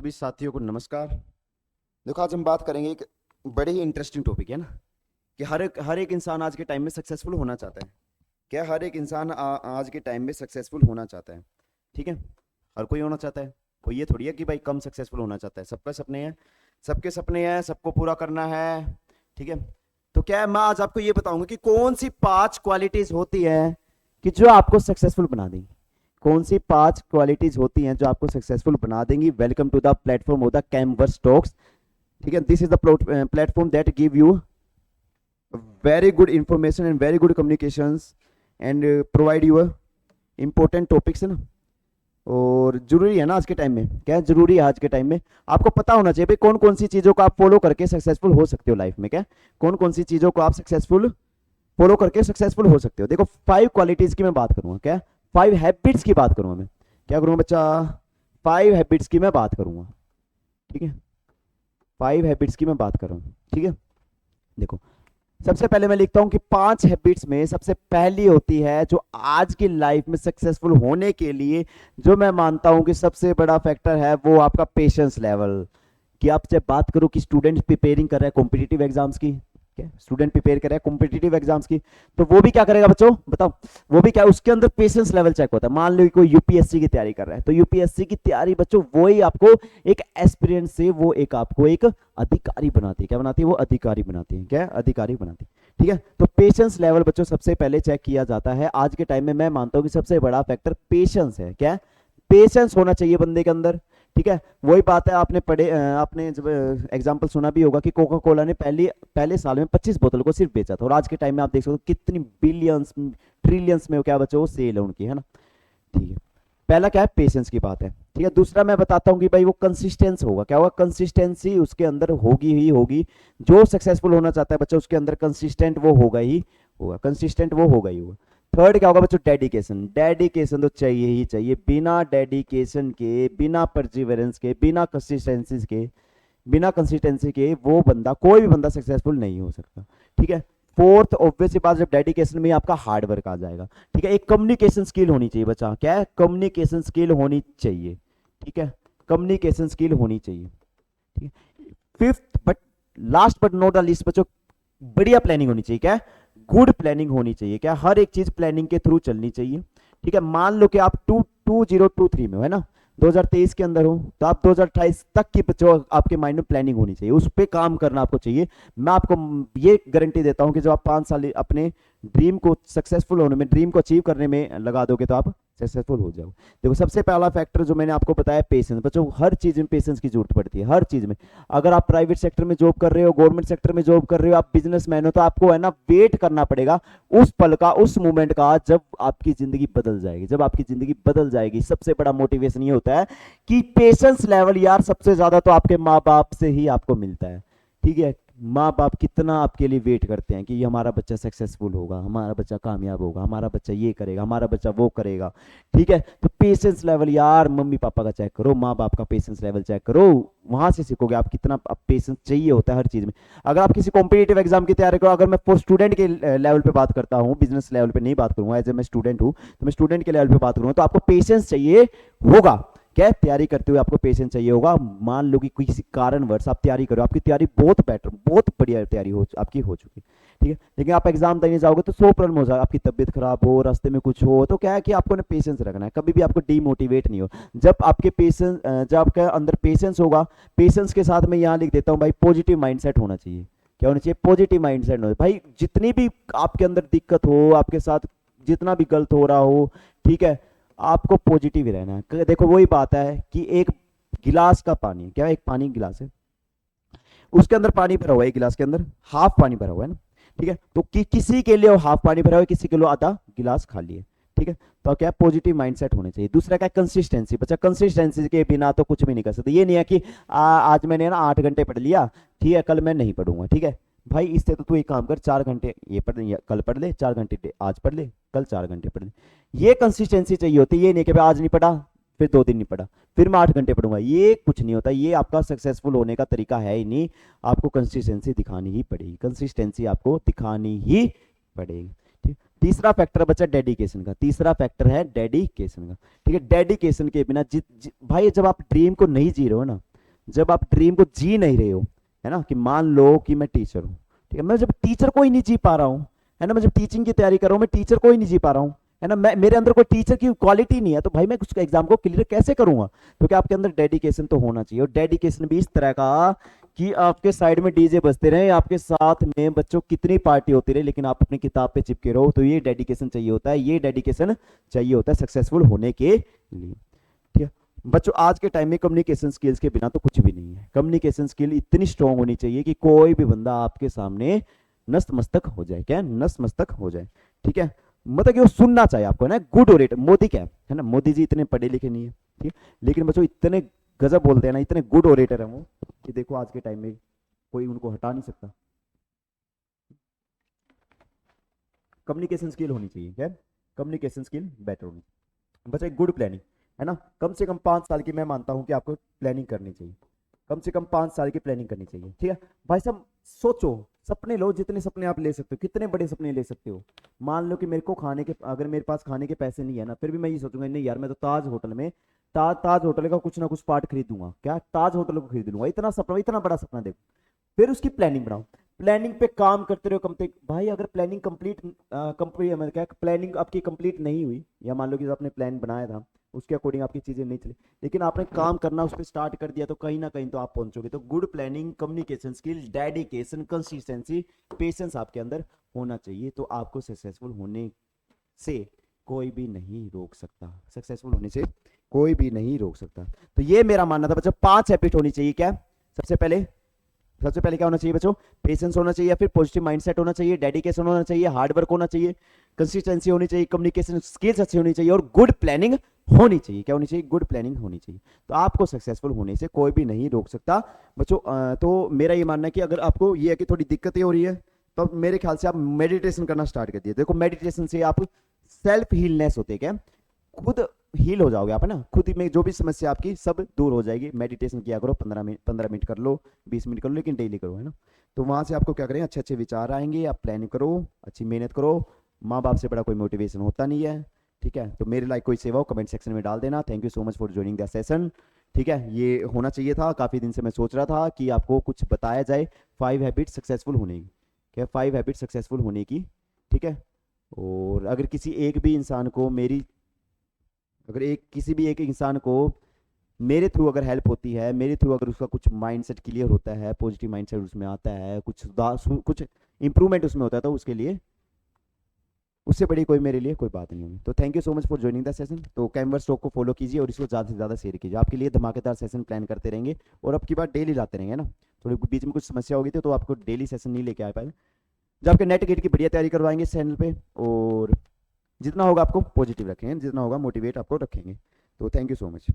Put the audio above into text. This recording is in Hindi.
सभी साथियों को नमस्कार। देखो, आज हम बात करेंगे एक बड़े ही इंटरेस्टिंग टॉपिक है ना, कि हर एक इंसान आज के टाइम में सक्सेसफुल होना चाहता है। क्या हर एक इंसान आज के टाइम में सक्सेसफुल होना चाहता है? ठीक है, हर कोई होना चाहता है। कोई ये थोड़ी है कि भाई कम सक्सेसफुल होना चाहता है। सबका सपने हैं, सबके सपने हैं, सबको पूरा करना है। ठीक है, तो क्या है, मैं आज आपको ये बताऊंगा कि कौन सी 5 क्वालिटीज होती है कि जो आपको सक्सेसफुल बना देंगी। कौन सी 5 क्वालिटीज होती हैं जो आपको सक्सेसफुल बना देंगी। Welcome to the platform of the cambers talks. ठीक है, this is the platform that give you very good information and very good communications and provide you important topics है ना। और जरूरी है ना आज के टाइम में, क्या है, जरूरी है आज के टाइम में आपको पता होना चाहिए भाई कौन कौन सी चीजों को आप फॉलो करके सक्सेसफुल हो सकते हो लाइफ में। क्या कौन कौन सी चीजों को आप सक्सेसफुल फॉलो करके सक्सेसफुल हो सकते हो। देखो, 5 क्वालिटीज की मैं बात करूंगा। क्या 5 हैबिट्स की बात करूंगा मैं। क्या करूंगा बच्चा? 5 हैबिट्स की मैं बात करूंगा। ठीक है, 5 हैबिट्स की मैं बात कर रहा हूँ। ठीक है, देखो, सबसे पहले मैं लिखता हूं कि 5 हैबिट्स में सबसे पहली होती है जो आज की लाइफ में सक्सेसफुल होने के लिए, जो मैं मानता हूं कि सबसे बड़ा फैक्टर है, वो आपका पेशेंस लेवल। कि आप जब बात करो कि स्टूडेंट प्रिपेयरिंग कर रहा है कॉम्पिटिटिव एग्जाम्स की, क्या स्टूडेंट प्रिपेयर कर रहा है कॉम्पिटिटिव एग्जाम्स की, तो वो भी क्या करेगा बच्चों, बताओ? वो भी क्या, उसके अंदर पेशेंस लेवल चेक होता है। मान लो कोई यूपीएससी की तैयारी कर रहा है, तो यूपीएससी की तैयारी बच्चों वो ही आपको एक एस्पिरेंट से वो एक आपको एक अधिकारी बनाती है। क्या बनाती है? वो अधिकारी बनाती है। क्या अधिकारी बनाती है। ठीक है, तो पेशेंस लेवल बच्चों सबसे पहले चेक किया जाता है आज के टाइम में। मैं मानता हूं कि सबसे बड़ा फैक्टर पेशेंस है। क्या पेशेंस होना चाहिए बंदे के अंदर। ठीक है, वही बात है, आपने जब एग्जांपल सुना भी होगा कि कोका कोला ने पहले साल में 25 बोतल को सिर्फ बेचा था, और आज के टाइम में आप देख सकते हो कितनी बिलियंस ट्रिलियंस में क्या बच्चों वो सेल है उनकी, है ना। ठीक है, पहला क्या है, पेशेंस की बात है। ठीक है, दूसरा मैं बताता हूँ कि भाई वो कंसिस्टेंस होगा। क्या होगा? कंसिस्टेंसी उसके अंदर होगी ही होगी। जो सक्सेसफुल होना चाहता है बच्चा, उसके अंदर कंसिस्टेंट वो होगा ही होगा, कंसिस्टेंट वो होगा ही होगा। थर्ड क्या होगा बच्चों? डेडिकेशन। डेडिकेशन तो चाहिए ही चाहिए। बिना डेडिकेशन के, बिना परसिवरेंस के, बिना कंसिस्टेंसी के वो बंदा, कोई भी बंदा सक्सेसफुल नहीं हो सकता। ठीक है, फोर्थ ऑब्वियस सी बात, जब डेडिकेशन में आपका हार्ड वर्क आ जाएगा। ठीक है, एक कम्युनिकेशन स्किल होनी चाहिए बच्चा। क्या है? कम्युनिकेशन स्किल होनी चाहिए। ठीक है, कम्युनिकेशन स्किल होनी चाहिए। ठीक है, fifth but last but not the least बच्चों, बढ़िया प्लानिंग होनी चाहिए। क्या? गुड प्लानिंग होनी चाहिए। क्या? हर एक चीज प्लानिंग के थ्रू चलनी चाहिए। ठीक है, मान लो कि आप 2023 में हो, है ना, 2023 के अंदर हो, तो आप 2028 तक की जो आपके माइंड में प्लानिंग होनी चाहिए, उस पर काम करना आपको चाहिए। मैं आपको ये गारंटी देता हूं कि जब आप 5 साल अपने ड्रीम को सक्सेसफुल होने में, ड्रीम को अचीव करने में लगा दोगे, तो आप सक्सेसफुल हो जाओगे। देखो, सबसे पहला फैक्टर जो मैंने आपको बताया, पेशेंस। बच्चों, हर चीज में पेशेंस की जरूरत पड़ती है, हर चीज में। अगर आप प्राइवेट सेक्टर में जॉब कर रहे हो, गवर्नमेंट सेक्टर में जॉब कर रहे हो, आप बिजनेसमैन हो, तो आपको है ना वेट करना पड़ेगा उस पल का, उस मोमेंट का, जब आपकी जिंदगी बदल जाएगी। जब आपकी जिंदगी बदल जाएगी, सबसे बड़ा मोटिवेशन ये होता है कि पेशेंस लेवल यार सबसे ज्यादा तो आपके माँ बाप से ही आपको मिलता है। ठीक है, माँ बाप कितना आपके लिए वेट करते हैं कि ये हमारा बच्चा सक्सेसफुल होगा, हमारा बच्चा कामयाब होगा, हमारा बच्चा ये करेगा, हमारा बच्चा वो करेगा। ठीक है, तो पेशेंस लेवल यार मम्मी पापा का चेक करो, माँ बाप का पेशेंस लेवल चेक करो, वहां से सीखोगे आप कितना पेशेंस चाहिए होता है हर चीज में। अगर आप किसी कॉम्पिटेटिव एग्जाम की तैयारी करो, अगर मैं फॉर स्टूडेंट के लेवल पे बात करता हूँ, बिजनेस लेवल पे नहीं बात करूंगा, एज ए मैं स्टूडेंट हूँ, तो मैं स्टूडेंट के लेवल पे बात करूंगा, तो आपको पेशेंस चाहिए होगा। क्या तैयारी करते हुए आपको पेशेंस चाहिए होगा। मान लो कि किसी कारणवश आप तैयारी करो, आपकी तैयारी बहुत बेटर, बहुत बढ़िया तैयारी आपकी हो चुकी। ठीक है, लेकिन आप एग्जाम देने जाओगे तो 100 प्रॉब्लम हो जाए, आपकी तबीयत खराब हो, रास्ते में कुछ हो, तो क्या है कि आपको ना पेशेंस रखना है, कभी भी आपको डीमोटिवेट नहीं हो। जब आपके अंदर पेशेंस होगा, पेशेंस के साथ मैं यहाँ लिख देता हूँ भाई, पॉजिटिव माइंडसेट होना चाहिए। क्या होना चाहिए? पॉजिटिव माइंडसेट होना। भाई जितनी भी आपके अंदर दिक्कत हो, आपके साथ जितना भी गलत हो रहा हो, ठीक है, आपको पॉजिटिव ही रहना है। देखो, वही बात है कि एक गिलास का पानी, क्या एक पानी गिलास है, उसके अंदर पानी भरा हुआ है, एक गिलास के अंदर हाफ पानी भरा हुआ है ना। ठीक है, तो किसी के लिए वो हाफ पानी भरा हुआ है, किसी के लिए आधा गिलास खाली है। ठीक है, तो क्या पॉजिटिव माइंडसेट होने चाहिए। दूसरा क्या? कंसिस्टेंसी। बच्चा, कंसिस्टेंसी के बिना तो कुछ भी नहीं कर सकते। ये नहीं है कि आज मैंने ना 8 घंटे पढ़ लिया, ठीक है, कल मैं नहीं पढ़ूंगा। ठीक है भाई, इससे तो तू एक काम कर, 4 घंटे ये पढ़, कल पढ़ ले, 4 घंटे आज पढ़ ले, कल 4 घंटे पढ़ ले। ये कंसिस्टेंसी चाहिए होती है। ये नहीं कि भाई आज नहीं पढ़ा, फिर 2 दिन नहीं पढ़ा, फिर मैं 8 घंटे पढ़ूंगा, ये कुछ नहीं होता। ये आपका सक्सेसफुल होने का तरीका है ही नहीं। आपको कंसिस्टेंसी दिखानी ही पड़ेगी, कंसिस्टेंसी आपको दिखानी ही पड़ेगी। ठीक, तीसरा फैक्टर बचा डेडिकेशन का। तीसरा फैक्टर है डेडिकेशन का। ठीक है, डेडिकेशन के बिना भाई जब आप ड्रीम को नहीं जी रहे हो ना, जब आप ड्रीम को जी नहीं रहे हो, है ना, कि मान लो कि मैं टीचर हूँ, ठीक है, मैं जब टीचर को ही नहीं जी पा रहा हूँ, है ना, मैं जब टीचिंग की तैयारी कर रहा हूँ मैं टीचर को ही नहीं जी पा रहा हूँ, है ना, मैं मेरे अंदर कोई टीचर की क्वालिटी नहीं है, तो भाई मैं उस एग्जाम को क्लियर कैसे करूंगा? क्योंकि आपके अंदर डेडिकेशन तो होना चाहिए, और डेडिकेशन भी इस तरह का कि आपके साइड में डीजे बजते रहे, आपके साथ में बच्चों कितनी पार्टी होती रहे, लेकिन आप अपनी किताब पे चिपके रहो, तो ये डेडिकेशन चाहिए होता है, ये डेडिकेशन चाहिए होता है सक्सेसफुल होने के लिए। ठीक है बच्चों, आज के टाइम में कम्युनिकेशन स्किल्स के बिना तो कुछ भी नहीं है। कम्युनिकेशन स्किल इतनी स्ट्रांग होनी चाहिए कि कोई भी बंदा आपके सामने नतमस्तक हो जाए, क्या नतमस्तक हो जाए, ठीक है, मतलब कि वो सुनना चाहिए आपको ना। गुड ओरेटर, मोदी क्या है ना, मोदी जी इतने पढ़े लिखे नहीं है, ठीक है, लेकिन बच्चों इतने गजब बोलते हैं ना, इतने गुड ओरेटर है वो, कि देखो आज के टाइम में कोई उनको हटा नहीं सकता। कम्युनिकेशन स्किल होनी चाहिए, क्या कम्युनिकेशन स्किल बेटर होनी चाहिए। बच्चा एक गुड प्लानिंग, है ना, कम से कम 5 साल की मैं मानता हूं कि आपको प्लानिंग करनी चाहिए, कम से कम 5 साल की प्लानिंग करनी चाहिए, ठीक है भाई साहब। सोचो, सपने लो, जितने सपने आप ले सकते हो, कितने बड़े सपने ले सकते हो। मान लो कि मेरे को खाने के, अगर मेरे पास खाने के पैसे नहीं है ना, फिर भी मैं ये सोचूंगा नहीं यार, मैं तो ताज होटल में, ताज होटल का कुछ ना कुछ पार्ट खरीदूंगा, क्या ताज होटल को खरीद लूंगा, इतना सपना, इतना बड़ा सपना देखो, फिर उसकी प्लानिंग बनाओ, प्लानिंग पे काम करते रहो, कम तक भाई अगर प्लानिंग कंप्लीट कंप्लीट मतलब क्या, प्लानिंग आपकी कंप्लीट नहीं हुई, या मान लो कि जो आपने प्लान बनाया था उसके अकॉर्डिंग आपकी चीजें नहीं चली, लेकिन आपने काम करना उस पर स्टार्ट कर दिया, तो कहीं ना कहीं तो आप पहुंचोगे। तो good planning, communication skill, dedication, consistency, patience आपके अंदर होना चाहिए, तो आपको सक्सेसफुल होने से कोई भी नहीं रोक सकता, सक्सेसफुल होने से कोई भी नहीं रोक सकता। तो ये मेरा मानना था बच्चों, 5 हैबिट होनी चाहिए, क्या सबसे पहले क्या होना चाहिए बच्चों, पेशेंस होना चाहिए, या फिर पॉजिटिव माइंडसेट होना चाहिए, डेडिकेशन होना चाहिए, हार्ड वर्क होना चाहिए, कंसिस्टेंसी होनी चाहिए, कम्युनिकेशन स्किल्स अच्छी होनी चाहिए, और गुड प्लानिंग होनी चाहिए। क्या होनी चाहिए? गुड प्लानिंग होनी चाहिए। तो आपको सक्सेसफुल होने से कोई भी नहीं रोक सकता बच्चों। तो मेरा ये मानना है कि अगर आपको ये है कि थोड़ी दिक्कतें हो रही है, तो मेरे ख्याल से आप मेडिटेशन करना स्टार्ट कर दिए। देखो मेडिटेशन से आप सेल्फ हीलनेस होते हैं, क्या खुद हील हो जाओगे आप, है ना, खुद में जो भी समस्या आपकी सब दूर हो जाएगी। मेडिटेशन किया करो, 15 मिनट कर लो, 20 मिनट कर लो, लेकिन डेली करो, है ना। तो वहां से आपको क्या करें, अच्छे अच्छे विचार आएंगे, आप प्लानिंग करो, अच्छी मेहनत करो। माँ बाप से बड़ा कोई मोटिवेशन होता नहीं है, ठीक है। तो मेरे लाइक कोई सेवा हो कमेंट सेक्शन में डाल देना। Thank you so much for joining the session, ठीक है। ये होना चाहिए था, काफी दिन से मैं सोच रहा था कि आपको कुछ बताया जाए 5 हैबिट सक्सेसफुल होने की, क्या 5 हैबिट सक्सेसफुल होने की, ठीक है। और अगर किसी एक भी इंसान को मेरी, अगर एक किसी भी एक इंसान को मेरे थ्रू अगर हेल्प होती है, मेरे थ्रू अगर उसका कुछ माइंडसेट क्लियर होता है, पॉजिटिव माइंडसेट उसमें आता है, कुछ सुधार, कुछ इंप्रूवमेंट उसमें होता है, तो उसके लिए, उससे बड़ी कोई मेरे लिए कोई बात नहीं होगी। तो thank you so much for joining the session. तो कैनवस टॉक को फॉलो कीजिए और इसको ज़्यादा से ज़्यादा शेयर कीजिए। आपके लिए धमाकेदार सेशन प्लान करते रहेंगे, और अब की बार डेली लाते रहेंगे ना। थोड़ी बीच में कुछ समस्या होगी तो आपको डेली सेशन नहीं लेके आ पाए, जब आपके नेट गेट की बढ़िया तैयारी करवाएंगे इस चैनल पे, और जितना होगा आपको पॉजिटिव रखेंगे, जितना होगा मोटिवेट आपको रखेंगे। तो थैंक यू सो मच।